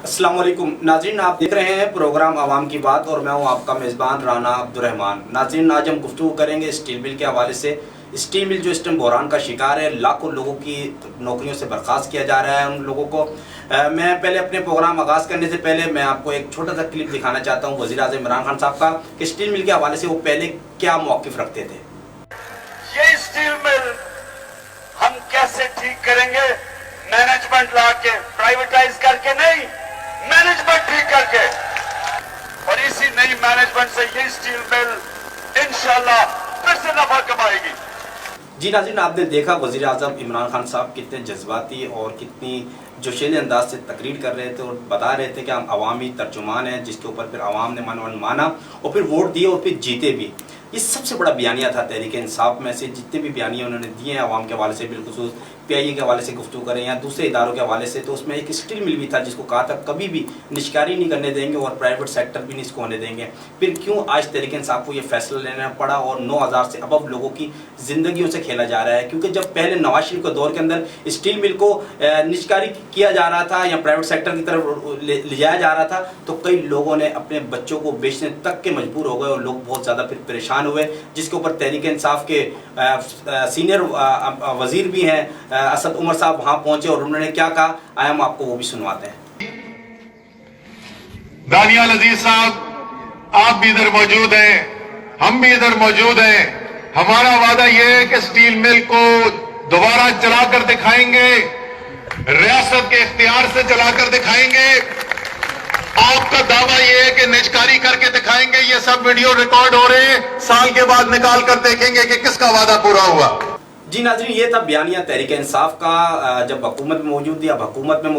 अस्सलाम वालेकुम नाज़रीन, आप देख रहे हैं प्रोग्राम आवाम की बात और मैं हूं आपका मेज़बान राना अब्दुर्रहमान। नाज़रीन, आज हम गुफ्तगू करेंगे स्टील मिल के हवाले से। स्टील मिल जो इस टाइम बहरान का शिकार है, लाखों लोगों की नौकरियों से बर्खास्त किया जा रहा है उन लोगों को। मैं पहले अपने प्रोग्राम आगाज़ करने से पहले मैं आपको एक छोटा सा क्लिप दिखाना चाहता हूँ वज़ीर आज़म इमरान खान साहब का कि स्टील मिल के हवाले से वो पहले क्या मौक़िफ़ रखते थे। ये स्टील मिल हम कैसे ठीक करेंगे? मैनेजमेंट ला के, प्राइवेटाइज करके नहीं, मैनेजमेंट ठीक करके। और इसी नई मैनेजमेंट से ये स्टील मिल इंशाल्लाह फिर से नफा कमाएगी। जी नाज़रीन, आपने देखा वज़ीर आज़म इमरान खान साहब कितने जज्बाती और कितनी जोशीले अंदाज से तकरीर कर रहे थे और बता रहे थे कि हम अवामी तर्जुमान हैं, जिसके ऊपर फिर अवाम ने माना और फिर वोट दिए और फिर जीते भी। ये सबसे बड़ा बयानिया था तहरीक इंसाफ में से। जितने भी बयानिया उन्होंने दिए हैं अवाम के हवाले से, बिलखुसूस PIA के हवाले से गुफ्तगू करें या दूसरे इदारों के हवाले से, तो उसमें एक स्टील मिल भी था जिसको कहा था कभी भी निष्कारी नहीं करने देंगे और प्राइवेट सेक्टर भी नहीं इसको होने देंगे। फिर क्यों आज तहरीक इंसाफ को ये फैसला लेना पड़ा और 9000 से अबव लोगों की ज़िंदगियों से खेला जा रहा है? क्योंकि जब पहले नवाज शरीफ के दौर के अंदर स्टील मिल को निष्कारी किया जा रहा था या प्राइवेट सेक्टर की तरफ ले जाया जा रहा था, तो कई लोगों ने अपने बच्चों को बेचने तक के मजबूर हो गए और लोग बहुत ज़्यादा फिर परेशान हुए, जिसके ऊपर तहरीक इंसाफ के सीनियर वजीर भी हैं असद उमर साहब वहां पहुंचे और उन्होंने क्या कहा, आए हम आपको वो भी सुनवाते हैं। दानियाल अजीज साहब, आप भी इधर मौजूद हैं, हम भी इधर मौजूद हैं। हमारा वादा यह है कि स्टील मिल को दोबारा चलाकर दिखाएंगे, रियासत के इख्तियार से चलाकर दिखाएंगे। आपका दावा यह है कि निजकारी करके दिखाएंगे। ये सब वीडियो रिकॉर्ड हो रहे हैं, साल के बाद निकाल कर देखेंगे कि किसका वादा पूरा हुआ। जी नाज़रीन, ये था बयानिया तहरीक इंसाफ का जब हुकूमत में मौजूद थी, अब हुकूमत में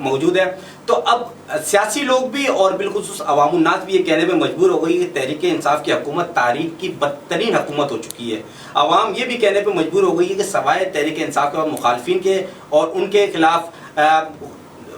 मौजूद है। तो अब सियासी लोग भी और बिलखुसूस अवामुन्नास भी ये कहने में मजबूर हो गई कि तहरीक इंसाफ की हुकूमत तारीख की बदतरीन हुकूमत हो चुकी है। अवाम ये भी कहने पर मजबूर हो गई है कि सवाए तहरीक इंसाफ के बाद मुखालफिन के और उनके खिलाफ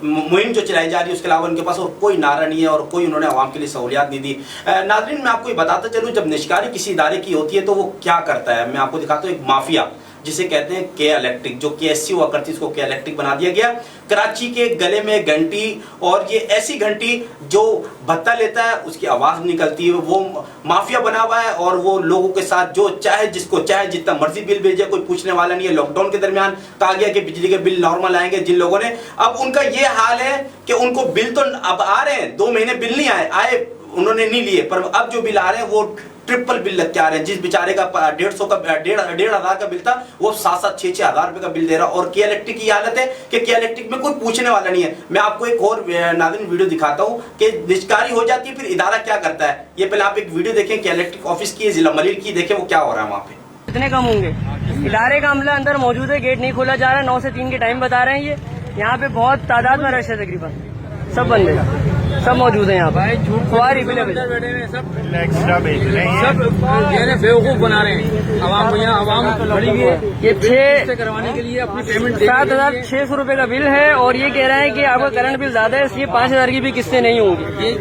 मुहिम जो चलाई जा रही है उसके अलावा उनके पास और कोई नारा नहीं है और कोई उन्होंने आवाम के लिए सहूलियात नहीं दी। नाज़रीन, मैं आपको ये बताता चलूँ, जब निष्कारी किसी इदारे की होती है तो वो क्या करता है, मैं आपको दिखाता हूँ। एक माफिया जिसे कहते हैं के इलेक्ट्रिक, जो KSC हुआ करती, इसको के इलेक्ट्रिक बना दिया गया। कराची के गले में घंटी, और ये ऐसी घंटी जो भत्ता लेता है उसकी आवाज़ निकलती है। वो माफिया बना हुआ है और वो लोगों के साथ जो चाहे जिसको चाहे जितना मर्जी बिल भेजे, कोई पूछने वाला नहीं है। लॉकडाउन के दरमियान कहा गया कि बिजली के बिल नॉर्मल आएंगे, जिन लोगों ने, अब उनका ये हाल है कि उनको बिल तो अब आ रहे हैं, 2 महीने बिल नहीं आए उन्होंने नहीं लिए, पर अब जो बिल आ रहे हैं वो ट्रिपल बिल लग के आ रहे हैं। जिस बेचारे का 1,500 का बिल था वो 7,000 6,000 रुपए का बिल दे रहा। और के इलेक्ट्रिक की हालत है कि के इलेक्ट्रिक में कोई पूछने वाला नहीं है। मैं आपको एक और नाज़रीन वीडियो दिखाता हूँ कि निष्कारी हो जाती है फिर इदारा क्या करता है। ये पहले आप एक वीडियो देखें के इलेक्ट्रिक ऑफिस की, जिला मलिर की, देखें वो क्या हो रहा है वहाँ पे। कितने कम होंगे? इदारे का अमला अंदर मौजूद है, गेट नहीं खोला जा रहा है, 9 से 3 के टाइम बता रहे हैं। ये यहाँ पे बहुत तादाद में रश है, तकरीबन सब बंदे सब मौजूद है यहाँ पे। एक्स्ट्रा बेच रहे हैं, सब बेवकूफ बना रहे हैं आवाम को। यहाँ आवाम खड़ी हुई है, ये 6 करवाने के लिए अपनी पेमेंट 7,600 रुपए का बिल है और ये कह रहे हैं कि आपका करंट बिल ज्यादा है, इसलिए 5,000 की भी किस्तें नहीं होंगी। ये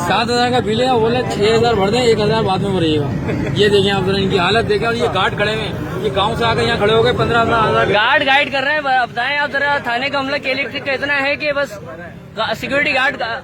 7,000 का बिल है, वो बोले 6,000 भर दें, 1,000 बाद में भरिएगा। ये देखें आप जरा इनकी हालत देखें। और ये गार्ड खड़े हुए, ये गाँव से आकर यहाँ खड़े हो गए, 15,000 गार्ड गाइड कर रहे हैं। बताएं आप जरा, थाने का अमला के इलेक्ट्रिक का इतना है कि बस सिक्योरिटी गार्ड का।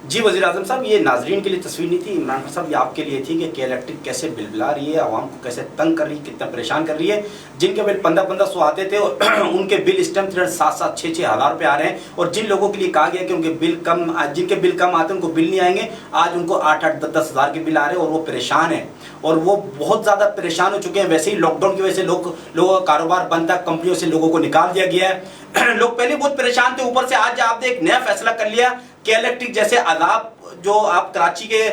जी वज़ीर आज़म साहब, ये नाजरीन के लिए तस्वीर नहीं थी, इमरान खान साहब ये आपके लिए थी कि इलेक्ट्रिक कैसे बिलबिला रही है, आवाम को कैसे तंग कर रही है, कितना परेशान कर रही है। जिनके बिल 1500 आते थे उनके बिल इस टाइम 7,000 6,000 रुपये आ रहे हैं। और जिन लोगों के लिए कहा गया कि उनके बिल कम, जिनके बिल कम आते हैं उनको बिल नहीं आएंगे, आज उनको 8-8 10-10 हज़ार के बिल आ रहे हैं और वो परेशान है और वो बहुत ज़्यादा परेशान हो चुके हैं। वैसे ही लॉकडाउन की वजह से लोगों का कारोबार बंद था, कंपनियों से लोगों को निकाल दिया गया है। लोग पहले बहुत परेशान थे, ऊपर से आज आपने एक नया फैसला कर लिया कि इलेक्ट्रिक जैसे आदाब जो आप कराची के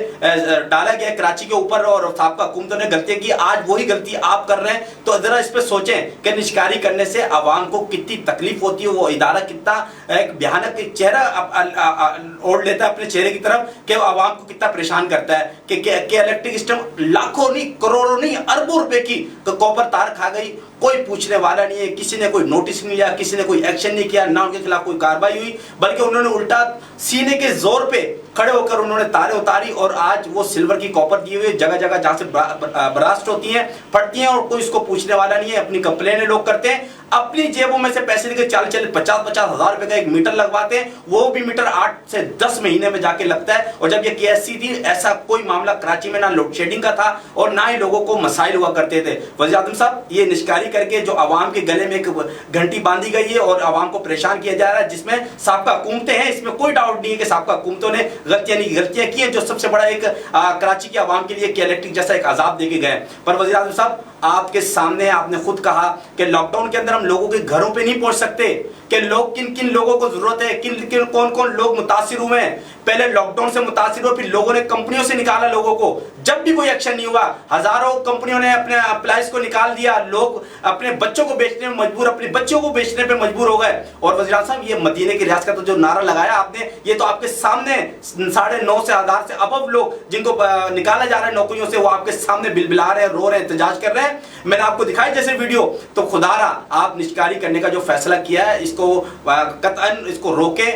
डाला गया कराची के ऊपर और साहब हुकूमतों ने गलतियां की, आज वही गलती आप कर रहे हैं। तो जरा इस पे सोचें कि निष्कारी करने से आवाम को कितनी तकलीफ होती है, वो इदारा कितना एक भयानक चेहरा ओढ़ लेता है अपने चेहरे की तरफ, कि वो आवाम को कितना परेशान करता है। कि इलेक्ट्रिक सिस्टम लाखों नहीं, करोड़ों नहीं, अरबों रुपए की कॉपर तार खा गई, कोई पूछने वाला नहीं है, किसी ने कोई नोटिस नहीं लिया, किसी ने कोई एक्शन नहीं किया, ना उनके खिलाफ कोई कार्रवाई हुई, बल्कि उन्होंने उल्टा सीने के जोर पे खड़े होकर उन्होंने तारे उतारी। और आज वो सिल्वर की कॉपर दिए हुए जगह जगह जहां से ब्रास्ट होती हैं, फटती हैं और कोई इसको पूछने वाला नहीं है, अपनी कंप्लेनें लोग करते हैं। अपनी जेबों में से पैसे लेके 40-50 हजार रुपए का एक मीटर लगवाते हैं, वो भी मीटर 8 से 10 महीने में जाके लगता है। और जब ये केएससी थी, ऐसा कोई मामला कराची में ना लोड शेडिंग का था और ना ही लोगों को मसाइल हुआ करते थे। वज़ीर आज़म साहब, ये निष्कारी करके जो आवाम के गले में एक घंटी बांधी गई है और आवाम को परेशान किया जा रहा है, जिसमें साबका हुकूमतें हैं, इसमें कोई डाउट नहीं है कि साबका हुकूमतों ने गलतियां की हैं, जो सबसे बड़ा एक कराची की आवाम के लिए इलेक्ट्रिक जैसा एक अजाब देके गए। पर वज़ीर आज़म साहब, आपके सामने आपने खुद कहा कि लॉकडाउन के अंदर हम लोगों के घरों पे नहीं पहुंच सकते, कि लोग किन किन लोगों को जरूरत है, किन कौन कौन लोग मुतासिर हुए हैं। पहले लॉकडाउन से मुतासिर हुए, फिर लोगों ने कंपनियों से निकाला लोगों को, जब भी कोई एक्शन नहीं हुआ, हजारों कंपनियों ने अपने एम्प्लॉइज को निकाल दिया, लोग अपने बच्चों को बेचने में मजबूर, अपने बच्चों को बेचने पे मजबूर हो गए। और वज़ीर आज़म साहब, ये मदीने की रियासत का तो जो नारा लगाया आपने, ये तो आपके सामने 9,500 से अबव लोग जिनको निकाला जा रहा है नौकरियों से, वो आपके सामने बिलबिला रहे हैं, रो रहे हैं, एहतजाज कर रहे हैं। मैंने आपको दिखाई जैसे वीडियो, तो खुदारा आप निष्कारी करने का जो फैसला किया है, इसको कतअन इसको रोके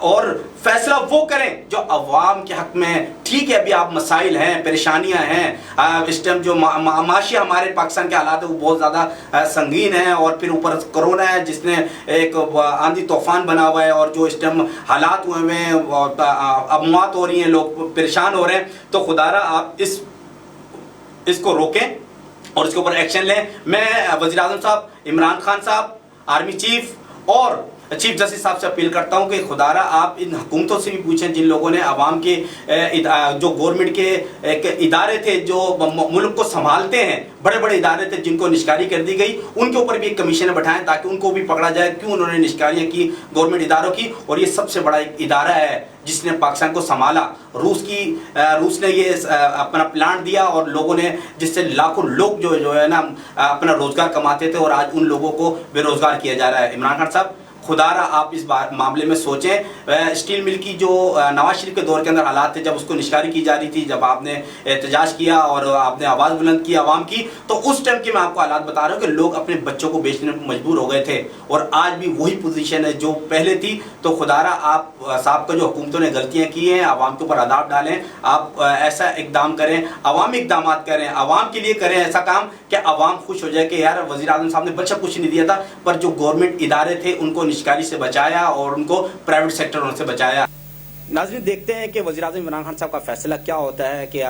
और फैसला वो करें जो अवाम के हक में। ठीक है, अभी आप मसाइल हैं, परेशानियां हैं, इस टाइम जो माशी हमारे पाकिस्तान के हालात है वो बहुत ज़्यादा संगीन है, और फिर ऊपर कोरोना है जिसने एक आंधी तूफान बना हुआ है, और जो इस टाइम हालात हुए हैं, अमवात हो रही हैं, लोग परेशान हो रहे हैं। तो खुदारा आप इसको रोकें और इसके ऊपर एक्शन लें। मैं वज़ीर आज़म साहब, इमरान खान साहब, आर्मी चीफ और चीफ जस्टिस साहब से अपील करता हूं कि खुदारा आप इन हुकूमतों से भी पूछें जिन लोगों ने आवाम के जो गवर्नमेंट के एक इदारे थे जो मुल्क को संभालते हैं, बड़े बड़े इदारे थे जिनको निष्कारी कर दी गई, उनके ऊपर भी एक कमीशन बैठाएं ताकि उनको भी पकड़ा जाए क्यों उन्होंने निष्कारियां की गवर्नमेंट इदारों की। और ये सबसे बड़ा एक इदारा है जिसने पाकिस्तान को संभाला। रूस ने ये अपना प्लान दिया और लोगों ने, जिससे लाखों लोग जो है ना अपना रोजगार कमाते थे, और आज उन लोगों को बेरोजगार किया जा रहा है। इमरान खान साहब, खुदारा आप इस मामले में सोचें। स्टील मिल की जो नवाज शरीफ के दौर के अंदर हालात थे, जब उसको निष्कारी की जा रही थी, जब आपने एहतजाज किया और आपने आवाज़ बुलंद की आवाम की, तो उस टाइम के मैं आपको हालात बता रहा हूँ कि लोग अपने बच्चों को बेचने में मजबूर हो गए थे, और आज भी वही पोजीशन है जो पहले थी। तो खुदारा आप साहब का जो हुकूमतों ने गलतियाँ की हैं, आवाम के ऊपर अदाब डालें, आप ऐसा इकदाम करें, अवामी इकदाम करें, आवाम के लिए करें ऐसा काम कि आवाम खुश हो जाए कि यार वज़ीर आज़म साहब ने बच्चा कुछ नहीं दिया था, पर जो गवर्नमेंट इदारे थे उनको निष्कारी से बचाया और उनको प्राइवेट सेक्टर से बचाया। नाज़रीन, देखते हैं कि वज़ीर आज़म इमरान खान साहब का फैसला क्या होता है कि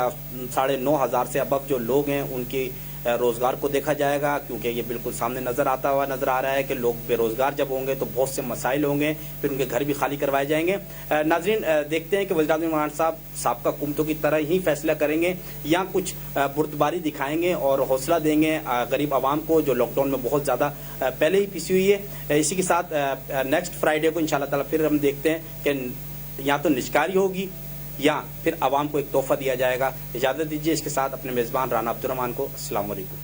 9,500 से अबव जो लोग हैं उनकी रोज़गार को देखा जाएगा, क्योंकि ये बिल्कुल सामने नज़र आ रहा है कि लोग बेरोज़गार जब होंगे तो बहुत से मसाइल होंगे, फिर उनके घर भी खाली करवाए जाएंगे। नाज़रीन, देखते हैं कि वज़ीर आज़म इमरान साहब साबका हुकूमतों की तरह ही फैसला करेंगे या कुछ बुर्दबारी दिखाएंगे और हौसला देंगे गरीब आवाम को जो लॉकडाउन में बहुत ज़्यादा पहले ही पिसी हुई है। इसी के साथ नेक्स्ट फ्राइडे को इंशाल्लाह ताला फिर हम देखते हैं कि या तो निष्कारी होगी या फिर आवाम को एक तोहफा दिया जाएगा। इजाज़त दीजिए इसके साथ अपने मेज़बान राना अब्दुर्रहमान को। अस्सलाम वालेकुम।